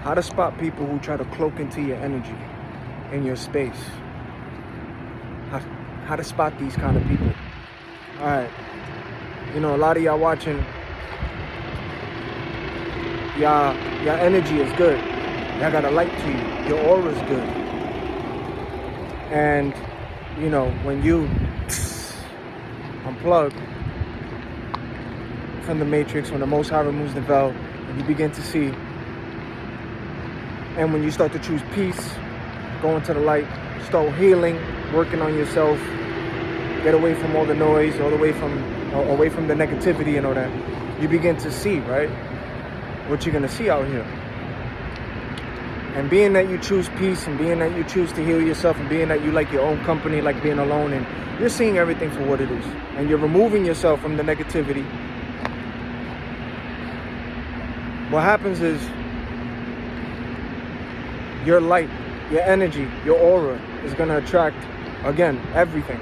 How to spot people who try to cloak into your energy, in your space. How to spot these kind of people. All right. You know, a lot of y'all watching, y'all energy is good. Y'all got a light to you. Your aura is good. And, you know, when you unplug from the matrix, when the Most High removes the veil, and you begin to see, and when you start to choose peace, go into the light, start healing, working on yourself, get away from all the noise, away from the negativity and all that, you begin to see, right, what you're going to see out here. And being that you choose peace, and being that you choose to heal yourself, and being that you like your own company, like being alone, and you're seeing everything for what it is, and you're removing yourself from the negativity, what happens is your light, your energy, your aura is going to attract, again, everything.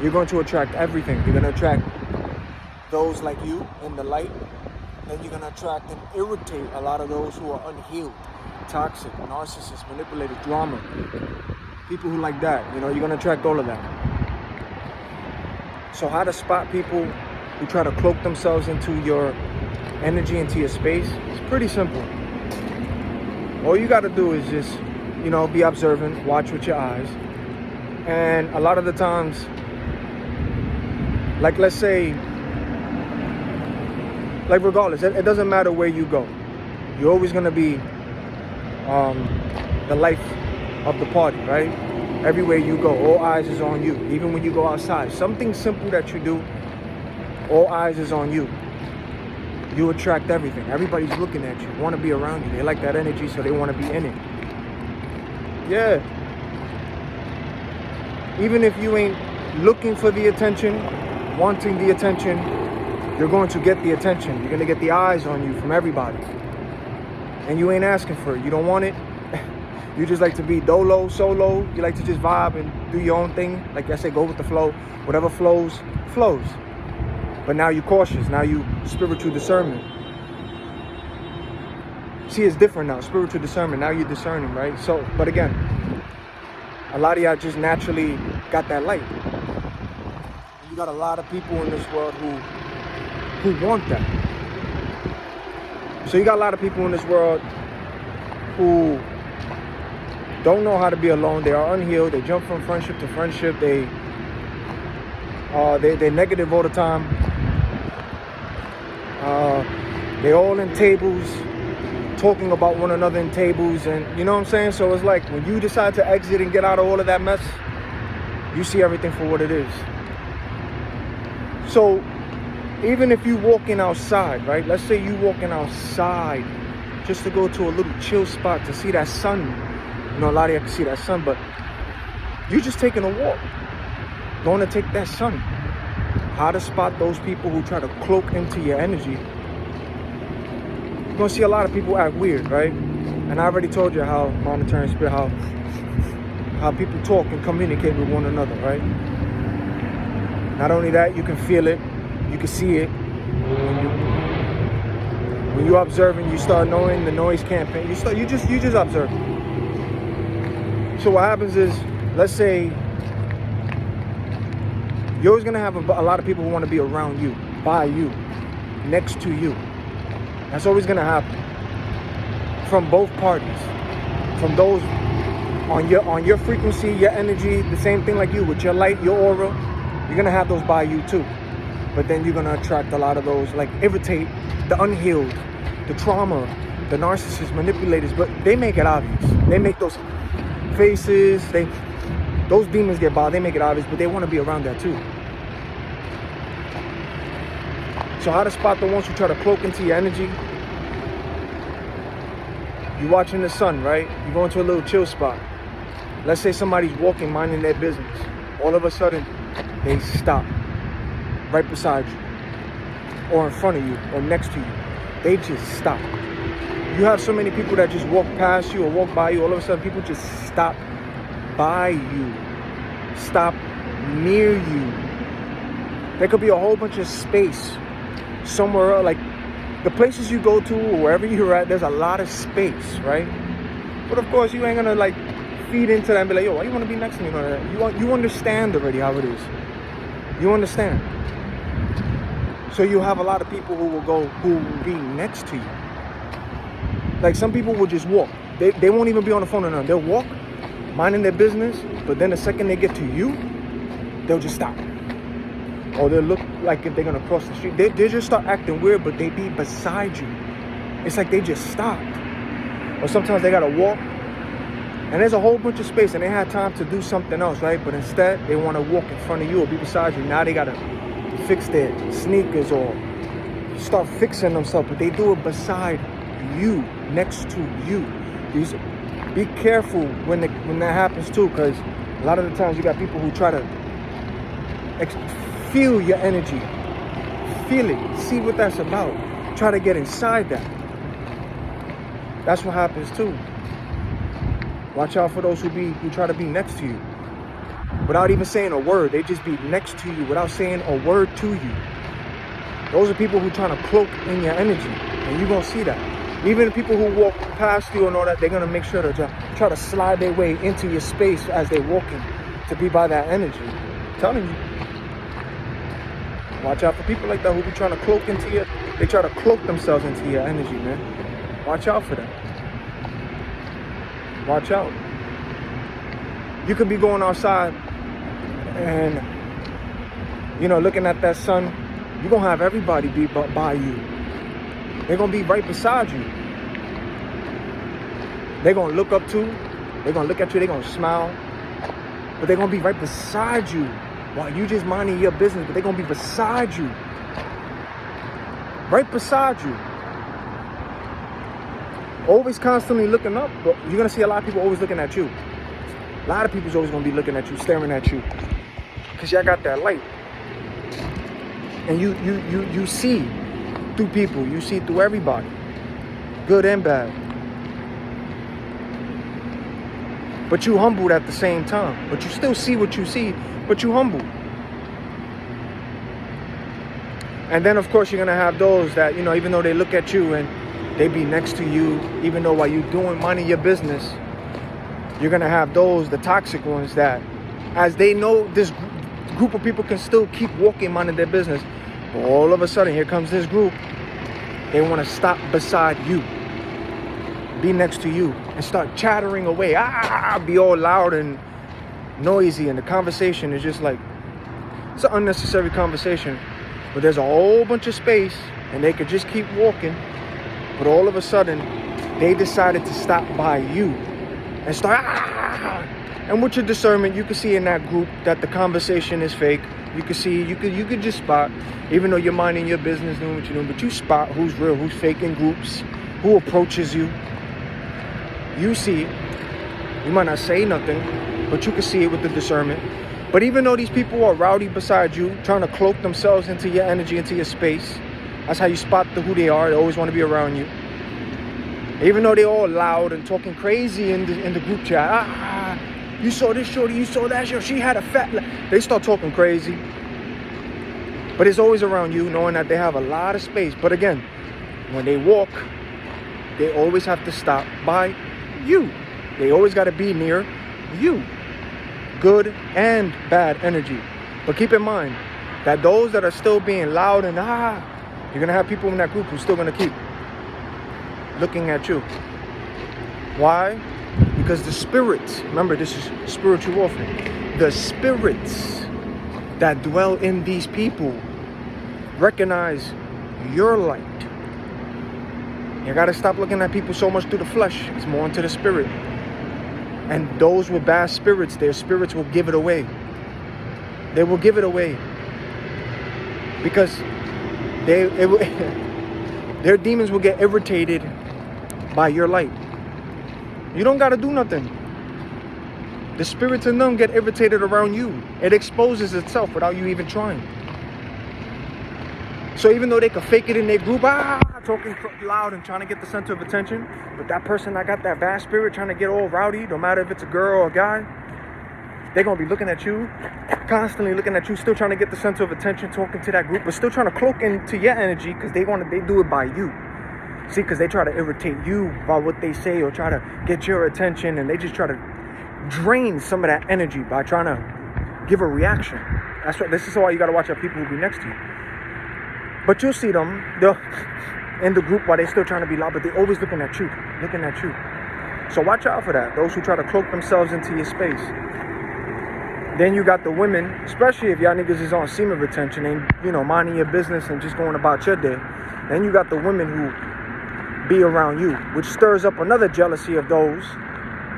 You're going to attract everything. You're going to attract those like you in the light. Then you're going to attract and irritate a lot of those who are unhealed, toxic, narcissists, manipulated, drama. People who like that, you know, you're going to attract all of that. So how to spot people who try to cloak themselves into your energy, into your space? It's pretty simple. All you got to do is just, you know, be observant, watch with your eyes. And a lot of the times, like let's say, like regardless, it doesn't matter where you go. You're always going to be the life of the party, right? Everywhere you go, all eyes is on you. Even when you go outside, something simple that you do, all eyes is on you. You attract everything. Everybody's looking at you, want to be around you. They like that energy, so they want to be in it. Yeah. Even if you ain't looking for the attention, wanting the attention, you're going to get the attention. You're going to get the eyes on you from everybody. And you ain't asking for it. You don't want it. You just like to be dolo, solo. You like to just vibe and do your own thing. Like I say, go with the flow. Whatever flows, flows. But now you're cautious. Now you spiritual discernment. See, it's different now. Spiritual discernment. Now you're discerning, right? So, but again, a lot of y'all just naturally got that light. You got a lot of people in this world who want that. So you got a lot of people in this world who don't know how to be alone. They are unhealed. They jump from friendship to friendship. They're negative all the time. They're all in tables, talking about one another in tables, and you know what I'm saying? So it's like when you decide to exit and get out of all of that mess, you see everything for what it is. So even if you walking outside, right? Let's say you walking outside just to go to a little chill spot to see that sun. You know, a lot of you can see that sun, but you just taking a walk, going to take that sun. How to spot those people who try to cloak into your energy. You're gonna see a lot of people act weird, right? And I already told you how monitoring spirit, how people talk and communicate with one another, right? Not only that, you can feel it, you can see it. When you observe and you start knowing the noise campaign, you just observe. So what happens is, let's say you're always gonna have a lot of people who want to be around you, by you, next to you. That's always gonna happen. From both parties, from those on your frequency, your energy, the same thing like you with your light, your aura. You're gonna have those by you too. But then you're gonna attract a lot of those, like irritate, the unhealed, the trauma, the narcissists, manipulators. But they make it obvious. They make those faces. Those demons get bothered. They make it obvious, but they want to be around that too. So how to spot the ones who try to cloak into your energy? You're watching the sun, right? You go into a little chill spot. Let's say somebody's walking, minding their business. All of a sudden, they stop right beside you, or in front of you, or next to you. They just stop. You have so many people that just walk past you or walk by you. All of a sudden, people just stop by you, stop near you. There could be a whole bunch of space somewhere else, like the places you go to or wherever you're at, there's a lot of space, right? But of course, you ain't gonna like feed into that and be like, yo, why you want to be next to me? You understand already how it is. You understand. So you have a lot of people who will be next to you. Like some people will just walk. They won't even be on the phone or nothing. They'll walk, minding their business, but then the second they get to you, they'll just stop. Or they'll look like if they're gonna cross the street. They just start acting weird, but they be beside you. It's like they just stopped. Or sometimes they gotta walk, and there's a whole bunch of space, and they had time to do something else, right? But instead, they want to walk in front of you or be beside you. Now they gotta fix their sneakers or start fixing themselves, but they do it beside you, next to you. Be careful when that happens too, because a lot of the times you got people who try to feel your energy, feel it, see what that's about, try to get inside that. That's what happens too. Watch out for those who try to be next to you without even saying a word. They just be next to you without saying a word to you. Those are people who trying to cloak in your energy, and you're gonna see that. Even the people who walk past you and all that, they're gonna make sure to try to slide their way into your space as they're walking to be by that energy. I'm telling you. Watch out for people like that who be trying to cloak into your, they try to cloak themselves into your energy, man. Watch out for that. Watch out. You could be going outside and, looking at that sun. You're going to have everybody be by you. They're going to be right beside you. They're going to look up too. They're going to look at you. They're going to smile. But they're going to be right beside you while you just minding your business. But they're going to be beside you. Right beside you. Always constantly looking up, but you're gonna see a lot of people always looking at you. A lot of people's always gonna be looking at you, staring at you, because y'all got that light. And you see through people, you see through everybody, good and bad. But you humbled at the same time. But you still see what you see, but you humble. And then of course you're gonna have those that, even though they look at you and they be next to you, even though while you're minding your business, you're gonna have those, the toxic ones, that as they know this group of people can still keep walking, minding their business, but all of a sudden here comes this group, they want to stop beside you, be next to you, and start chattering away, be all loud and noisy, and the conversation is just like, it's an unnecessary conversation, but there's a whole bunch of space and they could just keep walking. But all of a sudden, they decided to stop by you and start, And with your discernment, you can see in that group that the conversation is fake. You can see, you could just spot, even though you're minding your business, doing what you're doing, but you spot who's real, who's fake in groups, who approaches you. You see it. You might not say nothing, but you can see it with the discernment. But even though these people are rowdy beside you, trying to cloak themselves into your energy, into your space, that's how you spot who they are. They always want to be around you. Even though they're all loud and talking crazy in the group chat. You saw this shorty, you saw that shorty, she had a fat... They start talking crazy. But it's always around you, knowing that they have a lot of space. But again, when they walk, they always have to stop by you. They always got to be near you. Good and bad energy. But keep in mind that those that are still being loud and you're going to have people in that group who's still going to keep looking at you. Why? Because the spirits, remember this is spiritual warfare, the spirits that dwell in these people recognize your light. You got to stop looking at people so much through the flesh. It's more into the spirit. And those with bad spirits, their spirits will give it away. They will give it away. Because their demons will get irritated by your light. You don't got to do nothing. The spirits in them get irritated around you. It exposes itself without you even trying. So even though they can fake it in their group, talking loud and trying to get the center of attention, but that person that got that bad spirit trying to get all rowdy, no matter if it's a girl or a guy, they're going to be looking at you, constantly looking at you, still trying to get the center of attention, talking to that group, but still trying to cloak into your energy because they do it by you. See, because they try to irritate you by what they say or try to get your attention, and they just try to drain some of that energy by trying to give a reaction. This is why you got to watch out people who be next to you. But you'll see them in the group while they're still trying to be loud, but they're always looking at you. So watch out for that, those who try to cloak themselves into your space. Then you got the women, especially if y'all niggas is on semen retention and, minding your business and just going about your day. Then you got the women who be around you, which stirs up another jealousy of those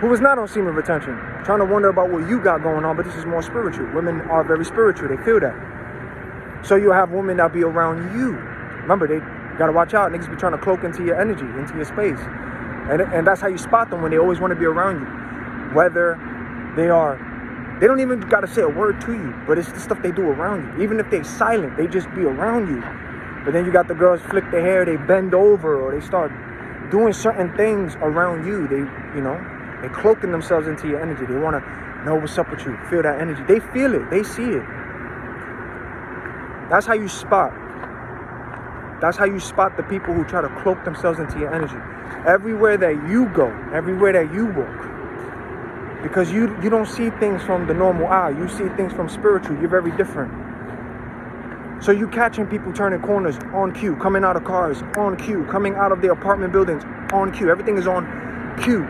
who is not on semen retention, trying to wonder about what you got going on, but this is more spiritual. Women are very spiritual. They feel that. So you'll have women that be around you. Remember, they got to watch out. Niggas be trying to cloak into your energy, into your space. And that's how you spot them when they always want to be around you. Whether they don't even got to say a word to you, but it's the stuff they do around you. Even if they're silent, they just be around you. But then you got the girls flick their hair, they bend over, or they start doing certain things around you. They're cloaking themselves into your energy. They want to know what's up with you, feel that energy. They feel it, they see it. That's how you spot. That's how you spot the people who try to cloak themselves into your energy. Everywhere that you go, everywhere that you walk. Because you don't see things from the normal eye. You see things from spiritual. You're very different. So you catching people turning corners on cue, coming out of cars on cue, coming out of their apartment buildings on cue. Everything is on cue.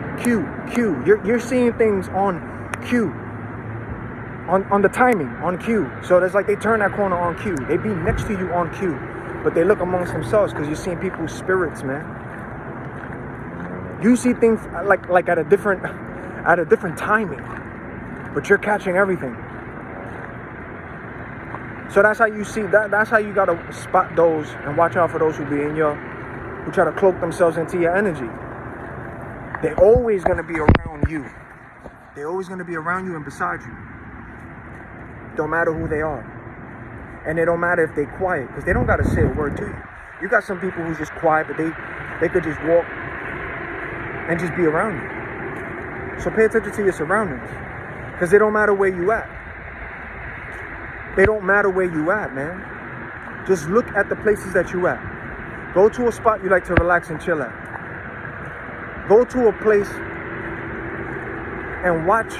You're seeing things on cue. On the timing, on cue. So it's like they turn that corner on cue. They be next to you on cue. But they look amongst themselves because you're seeing people's spirits, man. You see things like at a different timing. But you're catching everything. So that's how you see that. That's how you gotta spot those and watch out for those who try to cloak themselves into your energy. They're always gonna be around you. They're always gonna be around you and beside you. Don't matter who they are. And it don't matter if they're quiet, because they don't gotta say a word to you. You got some people who's just quiet, but they could just walk and just be around you. So pay attention to your surroundings, because they don't matter where you at. They don't matter where you at, man. Just look at the places that you at. Go to a spot you like to relax and chill at. Go to a place and watch.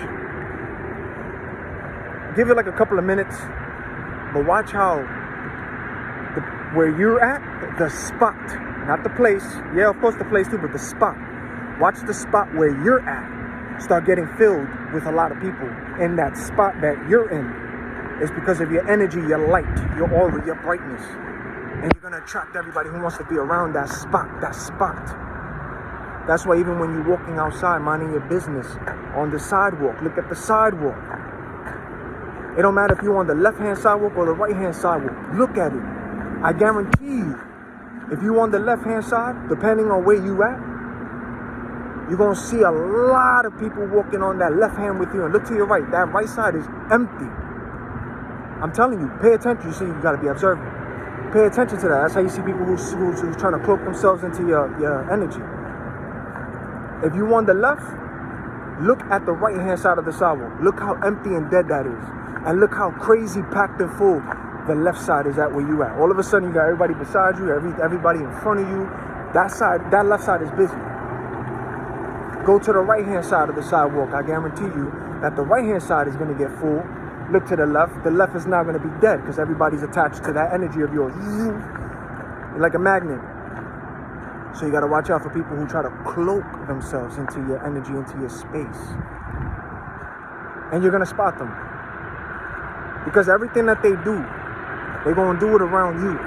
Give it like a couple of minutes, but watch how where you're at, the spot, not the place. Yeah, of course the place too, but the spot. Watch the spot where you're at start getting filled with a lot of people in that spot that you're in. It's because of your energy, your light, your aura, your brightness. And you're going to attract everybody who wants to be around that spot, That's why even when you're walking outside, minding your business, on the sidewalk, look at the sidewalk. It don't matter if you're on the left-hand sidewalk or the right-hand sidewalk. Look at it. I guarantee you, if you're on the left-hand side, depending on where you at, you're going to see a lot of people walking on that left hand with you. And look to your right. That right side is empty. I'm telling you, pay attention. You see, you got to be observant. Pay attention to that. That's how you see people who's trying to cloak themselves into your energy. If you on the left, look at the right-hand side of the sidewalk. Look how empty and dead that is. And look how crazy packed and full the left side is at where you at. All of a sudden, you got everybody beside you, everybody in front of you. That left side is busy. Go to the right-hand side of the sidewalk. I guarantee you that the right-hand side is going to get full. Look to the left. The left is not going to be dead because everybody's attached to that energy of yours. You're like a magnet. So you got to watch out for people who try to cloak themselves into your energy, into your space. And you're going to spot them. Because everything that they do, they're going to do it around you.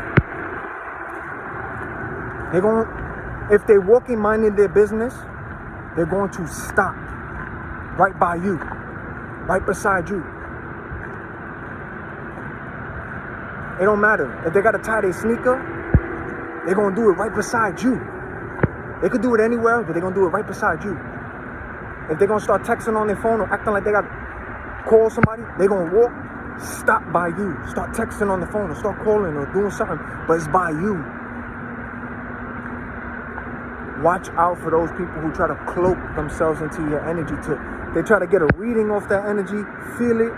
If they're walking, minding their business, they're going to stop right by you, right beside you. It don't matter. If they got to tie their sneaker, they're going to do it right beside you. They could do it anywhere else, but they're going to do it right beside you. If they're going to start texting on their phone or acting like they got to call somebody, they're going to walk, stop by you. Start texting on the phone or start calling or doing something, but it's by you. Watch out for those people who try to cloak themselves into your energy. They try to get a reading off that energy, feel it,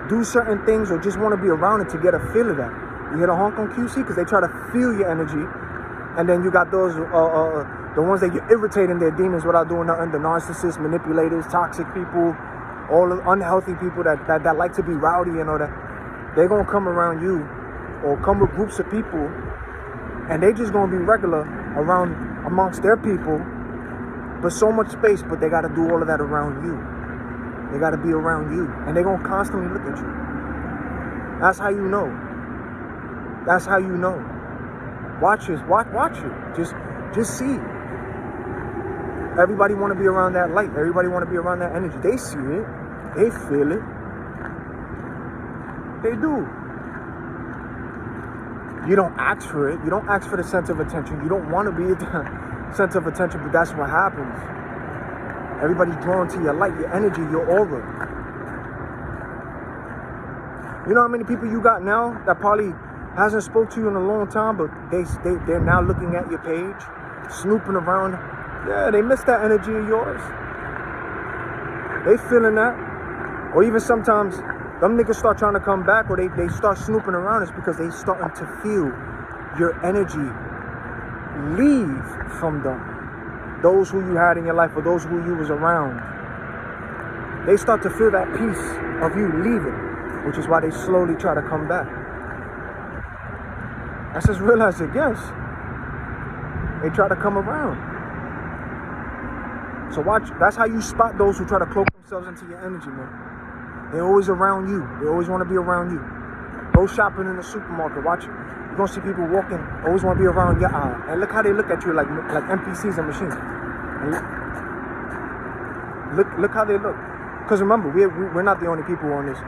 do certain things, or just want to be around it to get a feel of that. You hear the honk on QC? Because they try to feel your energy. And then you got those, the ones that you're irritating their demons without doing nothing, the narcissists, manipulators, toxic people, all the unhealthy people that like to be rowdy and all that. They're going to come around you or come with groups of people, and they just going to be regular amongst their people, but so much space, but they got to do all of that around you. They got to be around you, and they're going to constantly look at you. That's how you know. That's how you know. Watch it. Watch it. Just see. Everybody want to be around that light. Everybody want to be around that energy. They see it. They feel it. They do. You don't ask for it. You don't ask for the sense of attention. You don't want to be the sense of attention, but that's what happens. Everybody's drawn to your light, your energy, your aura. You know how many people you got now that probably hasn't spoke to you in a long time, but they're now looking at your page, snooping around. Yeah, they miss that energy of yours. They feeling that. Or even sometimes them niggas start trying to come back, or they start snooping around. It's because they starting to feel your energy leave from them. Those who you had in your life, or those who you was around. They start to feel that piece of you leaving, which is why they slowly try to come back. That's as real as it gets. They try to come around. So watch, that's how you spot those who try to cloak themselves into your energy, man. They're always around you. They always want to be around you. Go shopping in the supermarket. Watch it. You're going to see people walking, always want to be around your aisle. And look how they look at you like NPCs and machines. And look how they look. Because remember, we're not the only people on this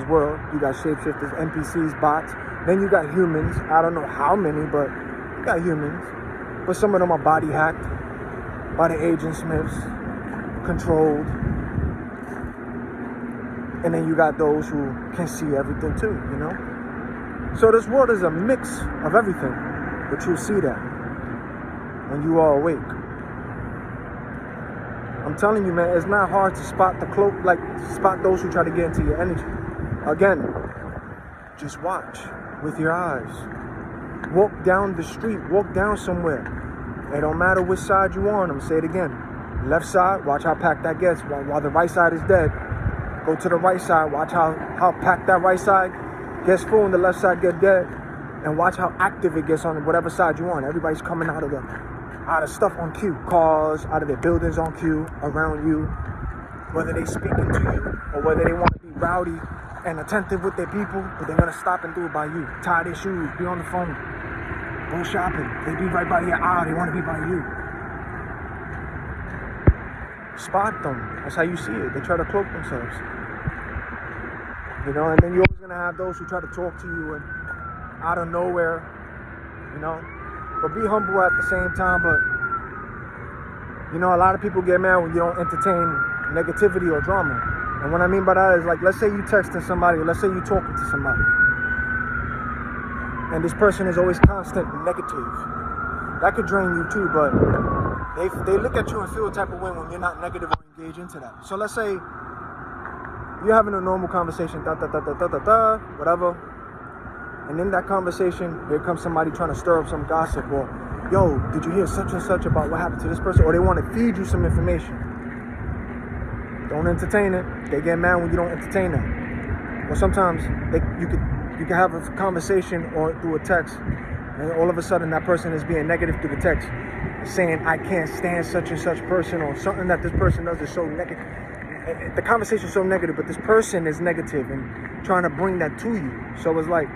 world. You got shapeshifters, NPCs, bots. Then you got humans. I don't know how many, but you got humans. But some of them are body hacked by the Agent Smiths, controlled. And then you got those who can see everything too, you know? So this world is a mix of everything, but you'll see that when you are awake. I'm telling you, man, it's not hard to spot the cloak, like spot those who try to get into your energy. Again, just watch with your eyes. Walk down the street, walk down somewhere. It don't matter which side you're on. I'm gonna say it again. Left side, watch how packed that gets. While the right side is dead, go to the right side, watch how packed that right side gets full and the left side get dead. And watch how active it gets on whatever side you on. Everybody's coming out of stuff on cue. Cars, out of their buildings on cue, around you. Whether they speaking to you or whether they want to be rowdy and attentive with their people, but they're gonna stop and do it by you. Tie their shoes, be on the phone, go shopping. They be right by your aisle, they want to be by you. Spot them. That's how you see it. They try to cloak themselves. You know, and then you're always gonna have those who try to talk to you and out of nowhere, you know. But be humble at the same time. But you know, a lot of people get mad when you don't entertain negativity or drama. And what I mean by that is, like, let's say you texting somebody, or let's say you talking to somebody, and this person is always constant negative. That could drain you too, but they look at you and feel a type of way when you're not negative or engage into that. So let's say you're having a normal conversation, whatever, and in that conversation, here comes somebody trying to stir up some gossip, or, yo, did you hear such and such about what happened to this person? Or they want to feed you some information. Don't entertain it. They get mad when you don't entertain them. Or sometimes you can have a conversation or through a text, and all of a sudden that person is being negative through the text, saying, I can't stand such and such person, or something that this person does is so negative. The conversation is so negative, but this person is negative and trying to bring that to you. So it's like,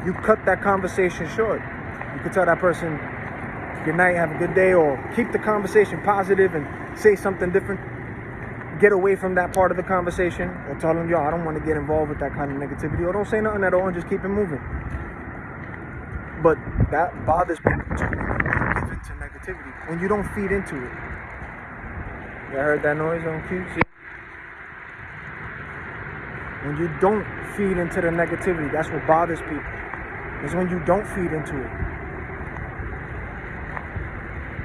you cut that conversation short. You could tell that person, good night, have a good day, or keep the conversation positive and say something different. Get away from that part of the conversation, or tell them, yo, I don't want to get involved with that kind of negativity, or don't say nothing at all and just keep it moving. But that bothers people too, when you give into negativity, when you don't feed into it. You heard that noise on cue? See? When you don't feed into the negativity, that's what bothers people. Is when you don't feed into it.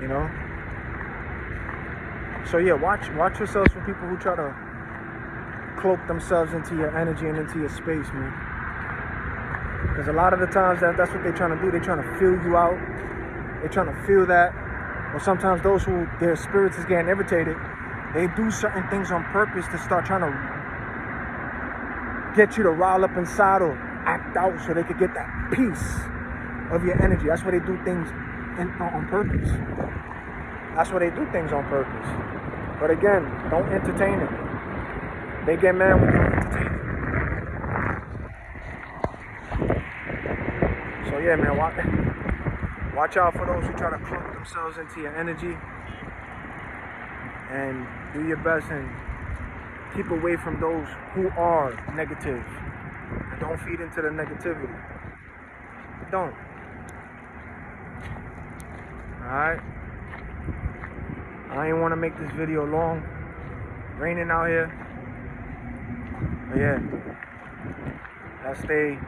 you know. So yeah, watch yourselves from people who try to cloak themselves into your energy and into your space, man. Because a lot of the times that's what they're trying to do. They're trying to fill you out. They're trying to feel that. Or sometimes those who their spirits is getting irritated, they do certain things on purpose to start trying to get you to rile up inside or act out so they could get that piece of your energy. That's why they do things on purpose. That's why they do things on purpose. But again, don't entertain it. They get mad when you don't entertain it. So yeah, man, watch out for those who try to cloak themselves into your energy. And do your best and keep away from those who are negative. And don't feed into the negativity. Don't. Alright? I ain't want to make this video long. Raining out here. But yeah. Y'all stay.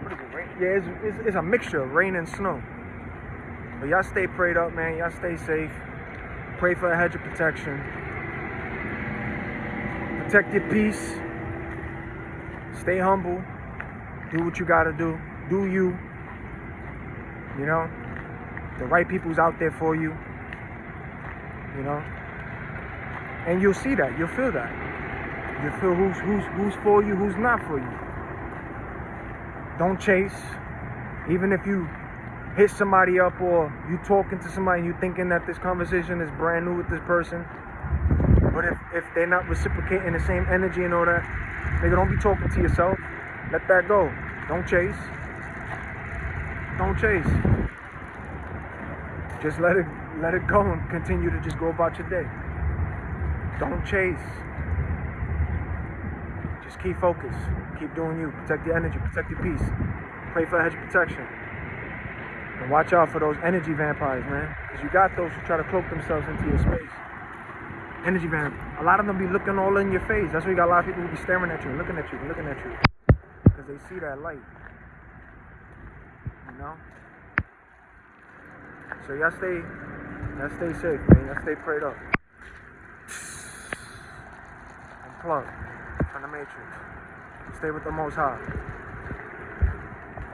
What is it, rain? Yeah, it's a mixture of rain and snow. But y'all stay prayed up, man. Y'all stay safe. Pray for a hedge of protection. Protect your peace. Stay humble. Do what you gotta do. Do you. You know? The right people's out there for you. You know? And you'll see that. You'll feel that. You'll feel who's for you, who's not for you. Don't chase. Even if you hit somebody up or you talking to somebody and you thinking that this conversation is brand new with this person. But if they're not reciprocating the same energy and all that, nigga, don't be talking to yourself. Let that go. Don't chase. Don't chase. Just let it go and continue to just go about your day. Don't chase. Just keep focused. Keep doing you. Protect your energy. Protect your peace. Pray for a hedge of protection. And watch out for those energy vampires, man. Because you got those who try to cloak themselves into your space. Energy vampires. A lot of them be looking all in your face. That's why you got a lot of people who be staring at you and looking at you and looking at you. Because they see that light. You know? So y'all stay safe, man. Y'all stay prayed up. I'm Cloak from the Matrix. Stay with the Most High.